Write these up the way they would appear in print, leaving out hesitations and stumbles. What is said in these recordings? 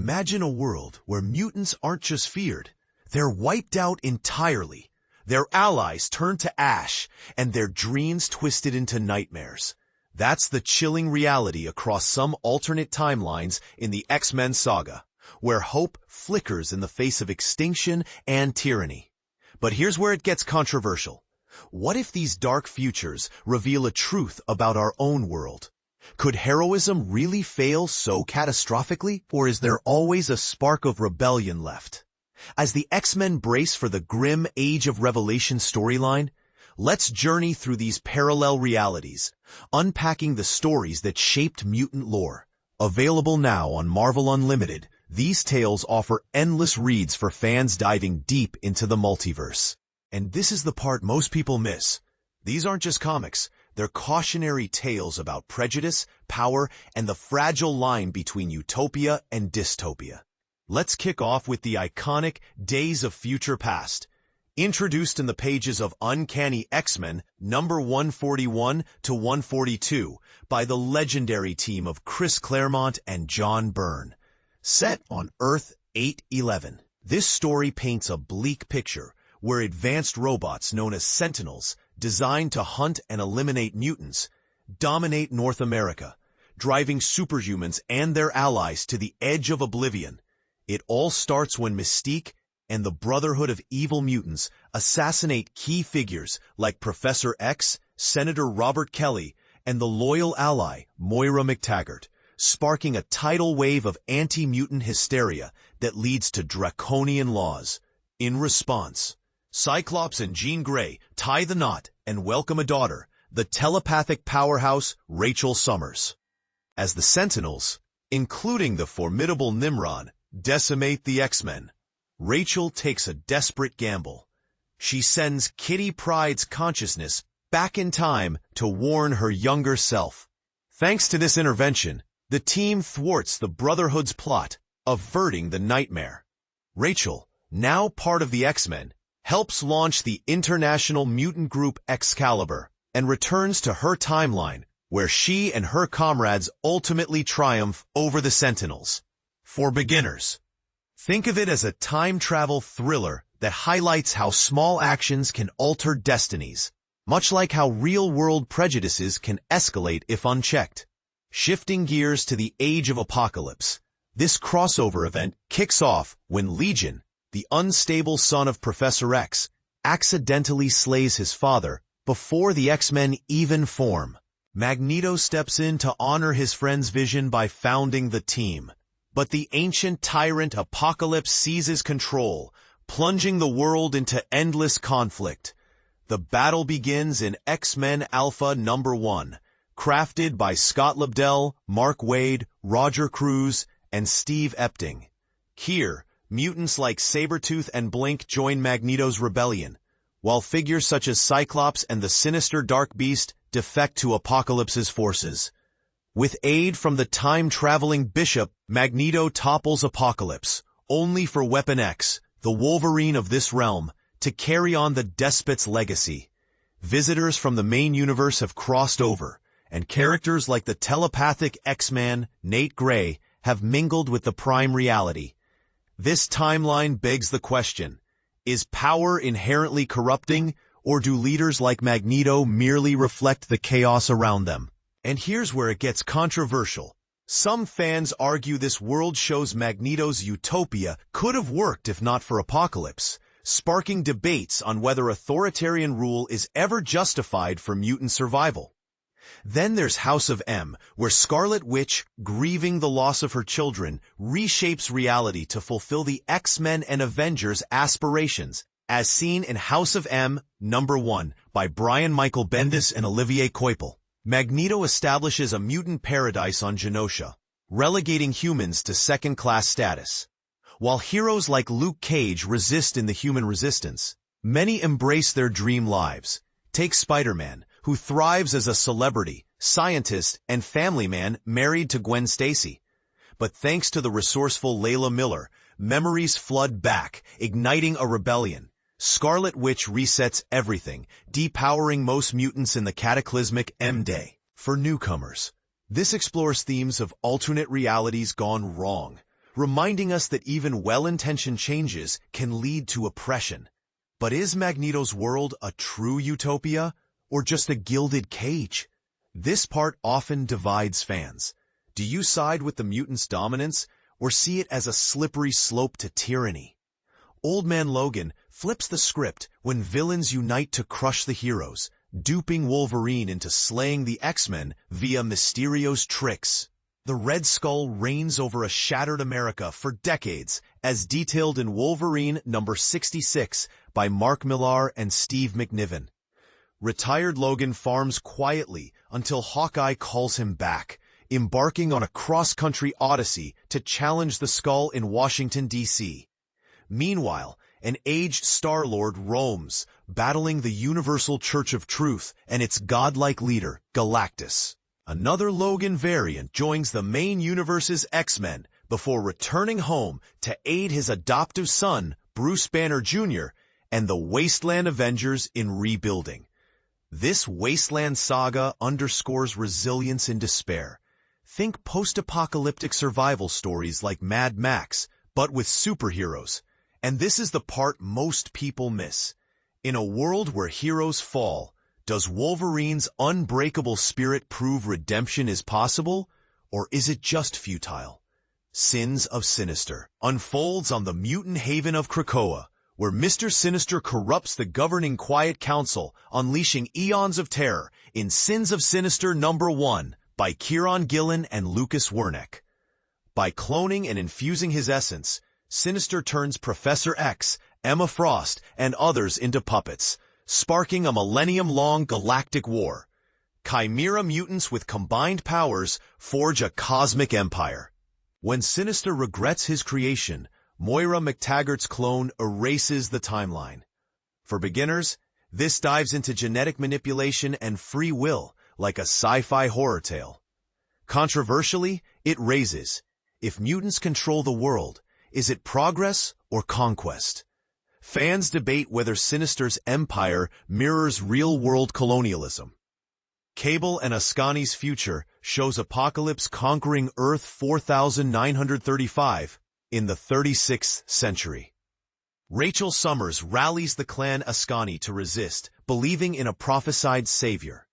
Imagine a world where mutants aren't just feared, they're wiped out entirely. Their allies turn to ash, and their dreams twisted into nightmares. That's the chilling reality across some alternate timelines in the X-Men saga, where hope flickers in the face of extinction and tyranny. But here's where it gets controversial. What if these dark futures reveal a truth about our own world? Could heroism really fail so catastrophically, or is there always a spark of rebellion left? As the X-Men brace for the grim Age of Revelation storyline, let's journey through these parallel realities, unpacking the stories that shaped mutant lore. Available now on Marvel Unlimited, these tales offer endless reads for fans diving deep into the multiverse. And this is the part most people miss. These aren't just comics. They're cautionary tales about prejudice, power, and the fragile line between utopia and dystopia. Let's kick off with the iconic Days of Future Past. Introduced in the pages of Uncanny X-Men number 141 to 142 by the legendary team of Chris Claremont and John Byrne. Set on Earth 811, this story paints a bleak picture where advanced robots known as Sentinels, designed to hunt and eliminate mutants, dominate North America, driving superhumans and their allies to the edge of oblivion. It all starts when Mystique and the Brotherhood of Evil Mutants assassinate key figures like Professor X, Senator Robert Kelly, and the loyal ally Moira McTaggart, sparking a tidal wave of anti-mutant hysteria that leads to draconian laws. In response, Cyclops and Jean Grey tie the knot and welcome a daughter, the telepathic powerhouse Rachel Summers. As the Sentinels, including the formidable Nimrod, decimate the X-Men, Rachel takes a desperate gamble. She sends Kitty Pryde's consciousness back in time to warn her younger self. Thanks to this intervention, the team thwarts the Brotherhood's plot, averting the nightmare. Rachel, now part of the X-Men, helps launch the international mutant group Excalibur and returns to her timeline, where she and her comrades ultimately triumph over the Sentinels. For beginners, think of it as a time travel thriller that highlights how small actions can alter destinies, much like how real-world prejudices can escalate if unchecked. Shifting gears to the Age of Apocalypse, this crossover event kicks off when Legion, the unstable son of Professor X, accidentally slays his father before the X-Men even form. Magneto steps in to honor his friend's vision by founding the team. But the ancient tyrant Apocalypse seizes control, plunging the world into endless conflict. The battle begins in X-Men Alpha number 1, crafted by Scott Lobdell, Mark Waid, Roger Cruz, and Steve Epting. Here, mutants like Sabretooth and Blink join Magneto's rebellion, while figures such as Cyclops and the sinister Dark Beast defect to Apocalypse's forces. With aid from the time-traveling Bishop, Magneto topples Apocalypse, only for Weapon X, the Wolverine of this realm, to carry on the Despot's legacy. Visitors from the main universe have crossed over, and characters like the telepathic X-Man, Nate Gray, have mingled with the Prime reality. This timeline begs the question, is power inherently corrupting, or do leaders like Magneto merely reflect the chaos around them? And here's where it gets controversial. Some fans argue this world shows Magneto's utopia could have worked if not for Apocalypse, sparking debates on whether authoritarian rule is ever justified for mutant survival. Then there's House of M, where Scarlet Witch, grieving the loss of her children, reshapes reality to fulfill the X-Men and Avengers' aspirations, as seen in House of M, number 1, by Brian Michael Bendis and Olivier Coipel. Magneto establishes a mutant paradise on Genosha, relegating humans to second-class status. While heroes like Luke Cage resist in the Human Resistance, many embrace their dream lives. Take Spider-Man, who thrives as a celebrity, scientist, and family man married to Gwen Stacy. But thanks to the resourceful Layla Miller, memories flood back, igniting a rebellion. Scarlet Witch resets everything, depowering most mutants in the cataclysmic M-Day. For newcomers, this explores themes of alternate realities gone wrong, reminding us that even well-intentioned changes can lead to oppression. But is Magneto's world a true utopia, or just a gilded cage? This part often divides fans. Do you side with the mutants' dominance, or see it as a slippery slope to tyranny? Old Man Logan flips the script when villains unite to crush the heroes, duping Wolverine into slaying the X-Men via Mysterio's tricks. The Red Skull reigns over a shattered America for decades, as detailed in Wolverine number 66 by Mark Millar and Steve McNiven. Retired Logan farms quietly until Hawkeye calls him back, embarking on a cross-country odyssey to challenge the Skull in Washington, D.C. Meanwhile, an aged Star-Lord roams, battling the Universal Church of Truth and its godlike leader, Galactus. Another Logan variant joins the main universe's X-Men before returning home to aid his adoptive son, Bruce Banner Jr., and the Wasteland Avengers in rebuilding. This Wasteland saga underscores resilience in despair. Think post-apocalyptic survival stories like Mad Max, but with superheroes. And this is the part most people miss. In a world where heroes fall, does Wolverine's unbreakable spirit prove redemption is possible, or is it just futile? Sins of Sinister unfolds on the mutant haven of Krakoa, where Mr. Sinister corrupts the governing Quiet Council, unleashing eons of terror in Sins of Sinister number 1 by Kieron Gillen and Lucas Wernick. By cloning and infusing his essence, Sinister turns Professor X, Emma Frost, and others into puppets, sparking a millennium-long galactic war. Chimera mutants with combined powers forge a cosmic empire. When Sinister regrets his creation, Moira McTaggart's clone erases the timeline. For beginners, this dives into genetic manipulation and free will like a sci-fi horror tale. Controversially, it raises, if mutants control the world, is it progress or conquest? Fans debate whether Sinister's empire mirrors real-world colonialism. Cable and Askani's future shows Apocalypse conquering Earth 4935 in the 36th century. Rachel Summers rallies the clan Askani to resist, believing in a prophesied savior.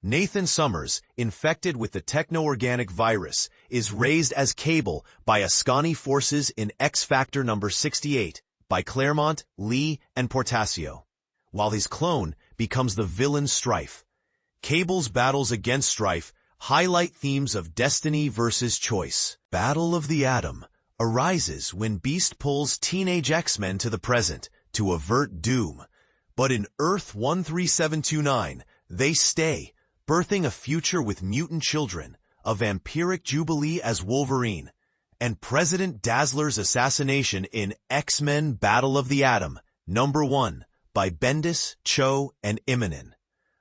Nathan Summers, infected with the techno-organic virus, is raised as Cable by Askani forces in X-Factor number 68 by Claremont, Lee, and Portasio, while his clone becomes the villain Strife. Cable's battles against Strife highlight themes of destiny versus choice. Battle of the Atom arises when Beast pulls teenage X-Men to the present to avert doom. But in Earth 13729, they stay, birthing a future with mutant children, a vampiric Jubilee as Wolverine, and President Dazzler's assassination in X-Men Battle of the Atom, number 1, by Bendis, Cho, and Immonen.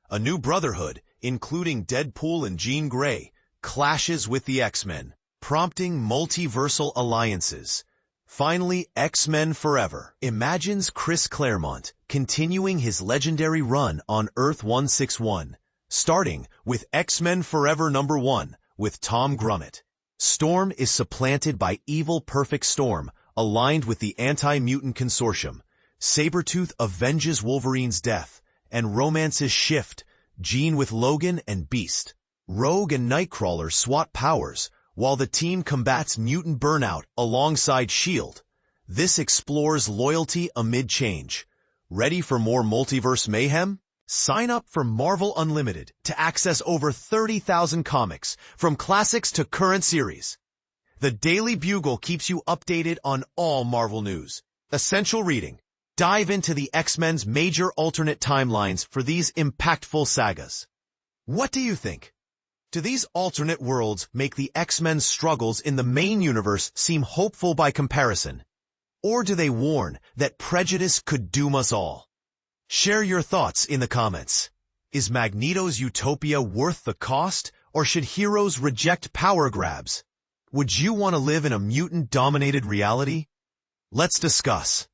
A new brotherhood, including Deadpool and Jean Grey, clashes with the X-Men, prompting multiversal alliances. Finally, X-Men Forever imagines Chris Claremont continuing his legendary run on Earth 161, starting with X-Men Forever number 1 with Tom Grummett. Storm is supplanted by Evil Perfect Storm, aligned with the Anti-Mutant Consortium. Sabretooth avenges Wolverine's death, and romances shift, Jean with Logan and Beast. Rogue and Nightcrawler swap powers, while the team combats mutant burnout alongside S.H.I.E.L.D. This explores loyalty amid change. Ready for more multiverse mayhem? Sign up for Marvel Unlimited to access over 30,000 comics, from classics to current series. The Daily Bugle keeps you updated on all Marvel news. Essential reading. Dive into the X-Men's major alternate timelines for these impactful sagas. What do you think? Do these alternate worlds make the X-Men's struggles in the main universe seem hopeful by comparison? Or do they warn that prejudice could doom us all? Share your thoughts in the comments. Is Magneto's utopia worth the cost, or should heroes reject power grabs? Would you want to live in a mutant-dominated reality? Let's discuss.